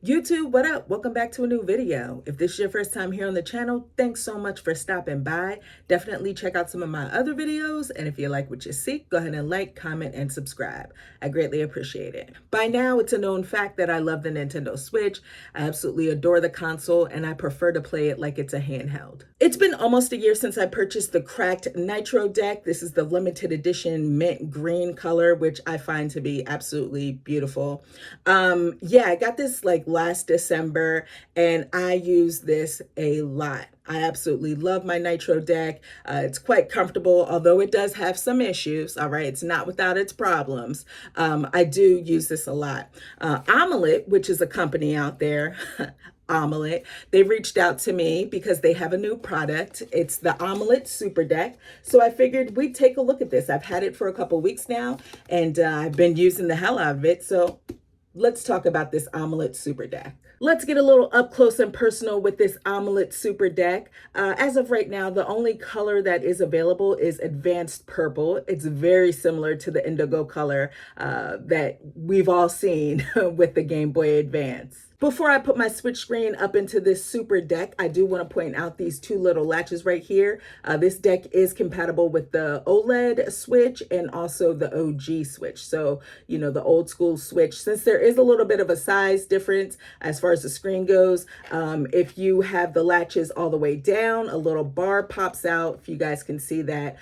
YouTube, what up? Welcome back to a new video. If this is your first time here on the channel, thanks so much for stopping by. Definitely check out some of my other videos, and if you like what you see, go ahead and like, comment, and subscribe. I greatly appreciate it. By now, it's a known fact that I love the Nintendo Switch. I absolutely adore the console, and I prefer to play it like it's a handheld. It's been almost a year since I purchased the cracked Nitro deck. This is the limited edition mint green color, which I find to be absolutely beautiful. Yeah, I got this like last December and I use this a lot. I absolutely love my Nitro deck. It's quite comfortable, although it does have some issues. All right, it's not without its problems. I do use this a lot. Omelet, which is a company out there, Omelet, they reached out to me because they have a new product. It's the Omelet Super Deck. So I figured we'd take a look at this. I've had it for a couple weeks now, and I've been using the hell out of it. So let's talk about this Omelet Super Deck. Let's get a little up close and personal with this Omelet Super Deck. As of right now, the only color that is available is Advanced Purple. It's very similar to the indigo color that we've all seen with the Game Boy Advance. Before I put my Switch screen up into this Super Deck, I do want to point out these two little latches right here. This deck is compatible with the OLED Switch and also the OG Switch. So, you know, the old school Switch. Since there is a little bit of a size difference as far as the screen goes, if you have the latches all the way down, a little bar pops out, if you guys can see that,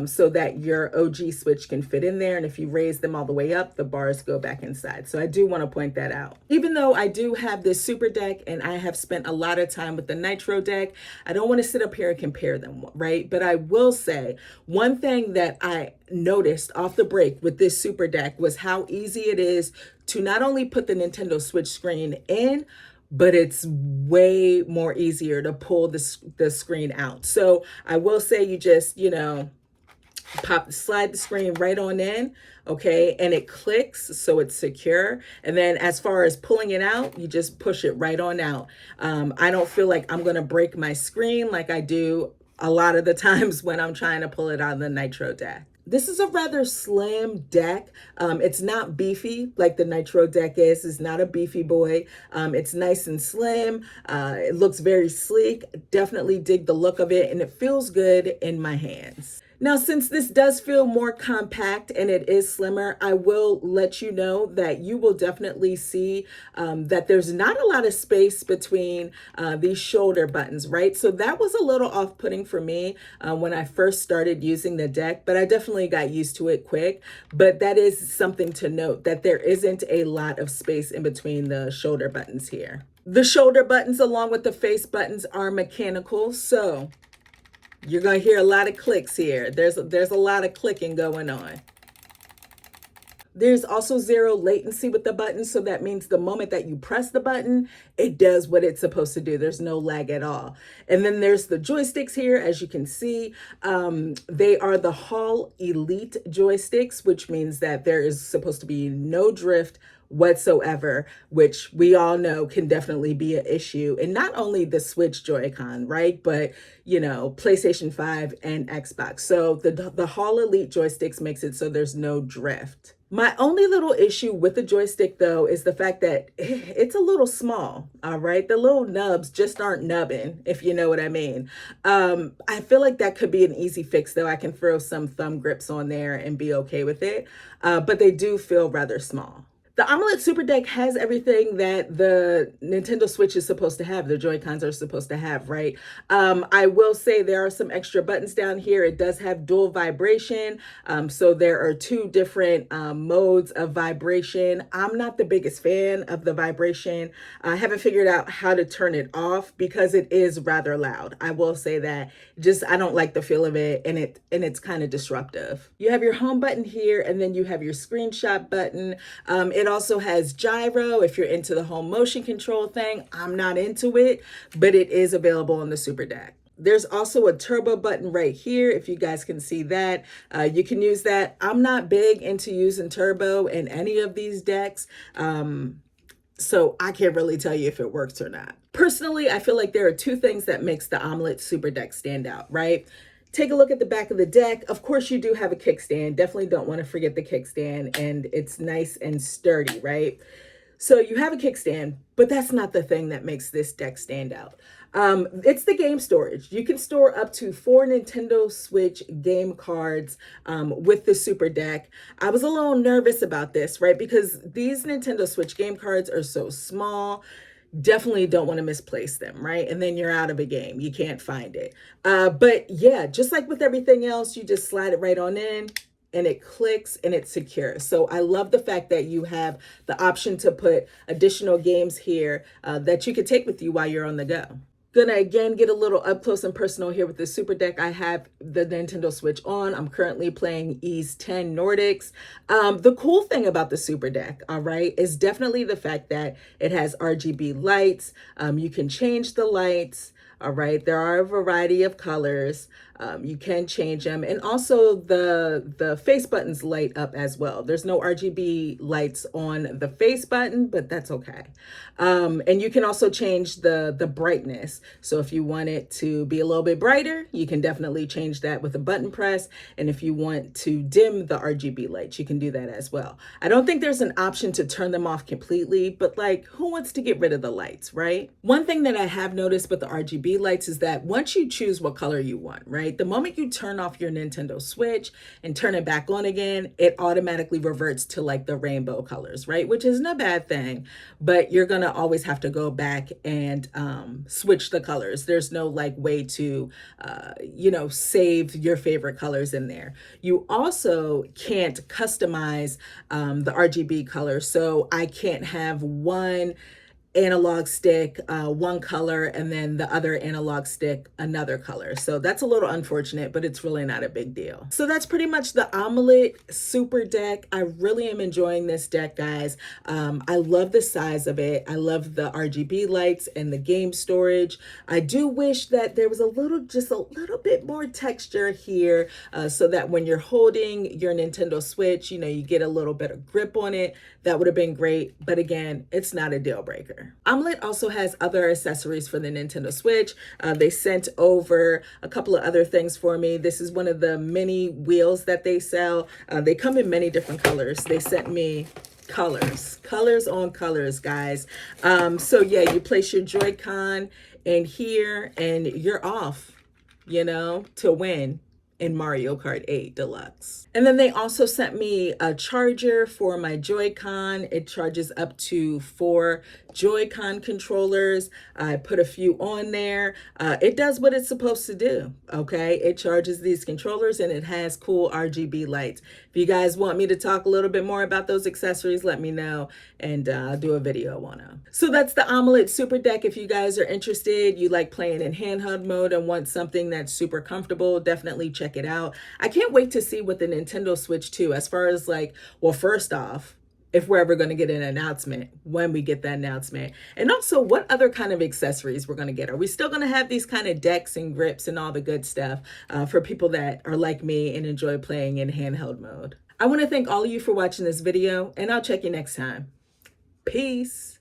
so that your OG Switch can fit in there. And if you raise them all the way up, the bars go back inside. So I do want to point that out. Even though I do have this Super Deck and I have spent a lot of time with the Nitro deck, I don't want to sit up here and compare them, right? But I will say one thing that I noticed off the break with this Super Deck was how easy it is to not only put the Nintendo Switch screen in, but it's way more easier to pull the screen out. So I will say you just, slide the screen right on in, okay, and it clicks, so it's secure. And then as far as pulling it out, you just push it right on out. I don't feel like I'm gonna break my screen like I do a lot of the times when I'm trying to pull it out of the Nitro deck. This is a rather slim deck. It's not beefy like the Nitro deck is. It's not a beefy boy. It's nice and slim. It looks very sleek. Definitely dig the look of it, and it feels good in my hands. Now, since this does feel more compact and it is slimmer, I will let you know that you will definitely see that there's not a lot of space between these shoulder buttons, right? So that was a little off-putting for me when I first started using the deck, but I definitely got used to it quick. But that is something to note, that there isn't a lot of space in between the shoulder buttons here. The shoulder buttons along with the face buttons are mechanical, so you're going to hear a lot of clicks here. There's a lot of clicking going on. There's also zero latency with the button, so that means the moment that you press the button, it does what it's supposed to do. There's no lag at all. And then there's the joysticks here, as you can see. They are the Hall Elite joysticks, which means that there is supposed to be no drift whatsoever, which we all know can definitely be an issue. And not only the Switch Joy-Con, right? But, PlayStation 5 and Xbox. So the Hall Elite joysticks makes it so there's no drift. My only little issue with the joystick, though, is the fact that it's a little small, all right? The little nubs just aren't nubbing, if you know what I mean. I feel like that could be an easy fix, though. I can throw some thumb grips on there and be okay with it, but they do feel rather small. The Omelet Super Deck has everything that the Nintendo Switch is supposed to have, the Joy-Cons are supposed to have, right? I will say there are some extra buttons down here. It does have dual vibration, so there are two different modes of vibration. I'm not the biggest fan of the vibration. I haven't figured out how to turn it off because it is rather loud. I will say that. I don't like the feel of it, and it's kind of disruptive. You have your home button here, and then you have your screenshot button. It also has gyro if you're into the whole motion control thing. I'm not into it, but it is available on the Super Deck. There's also a turbo button right here, if you guys can see that. You can use that. I'm not big into using turbo in any of these decks, so I can't really tell you if it works or not. Personally, I feel like there are two things that makes the Omelet Super Deck stand out, right? Take a look at the back of the deck. Of course, you do have a kickstand. Definitely don't want to forget the kickstand, and it's nice and sturdy, right? So you have a kickstand, but that's not the thing that makes this deck stand out. It's the game storage. You can store up to 4 Nintendo Switch game cards with the Super Deck. I was a little nervous about this, right? Because these Nintendo Switch game cards are so small. Definitely don't want to misplace them, right? And then you're out of a game. You can't find it. But yeah, just like with everything else, you just slide it right on in and it clicks and it's secure. So I love the fact that you have the option to put additional games here that you could take with you while you're on the go. Gonna again get a little up close and personal here with the Super Deck. I have the Nintendo Switch on. I'm currently playing Ys 10 Nordics. The cool thing about the Super Deck, all right, is definitely the fact that it has RGB lights. You can change the lights. All right, there are a variety of colors. You can change them, and also the face buttons light up as well. There's no RGB lights on the face button, but that's okay. And you can also change the brightness. So if you want it to be a little bit brighter, you can definitely change that with a button press. And if you want to dim the RGB lights, you can do that as well. I don't think there's an option to turn them off completely, but like, who wants to get rid of the lights, right? One thing that I have noticed with the RGB lights is that once you choose what color you want, right? The moment you turn off your Nintendo Switch and turn it back on again, it automatically reverts to like the rainbow colors, right? Which isn't a bad thing, but you're gonna always have to go back and switch the colors. There's no like way to, save your favorite colors in there. You also can't customize the RGB color. So I can't have one analog stick one color and then the other analog stick another color. So that's a little unfortunate, but it's really not a big deal. So that's pretty much the Omelet Super Deck. I really am enjoying this deck, guys. I love the size of it. I love the RGB lights and the game storage. I do wish that there was just a little bit more texture here so that when you're holding your Nintendo Switch, you get a little bit of grip on it. That would have been great. But again, it's not a deal breaker. Omelet also has other accessories for the Nintendo Switch. They sent over a couple of other things for me. This is one of the mini wheels that they sell. They come in many different colors. They sent me colors on colors, guys. So yeah, you place your Joy-Con in here and you're off, to win in Mario Kart 8 Deluxe. And then they also sent me a charger for my Joy-Con. It charges up to 4 Joy-Con controllers. I put a few on there. It does what it's supposed to do, okay? It charges these controllers and it has cool RGB lights. If you guys want me to talk a little bit more about those accessories, let me know and I'll do a video on them. So that's the Omelet Super Deck. If you guys are interested, you like playing in handheld mode and want something that's super comfortable, definitely check it out. I can't wait to see what the Nintendo Switch 2, as far as like, well, first off, if we're ever going to get an announcement, when we get that announcement, and also what other kind of accessories we're going to get. Are we still going to have these kind of decks and grips and all the good stuff for people that are like me and enjoy playing in handheld mode? I want to thank all of you for watching this video, and I'll check you next time. Peace.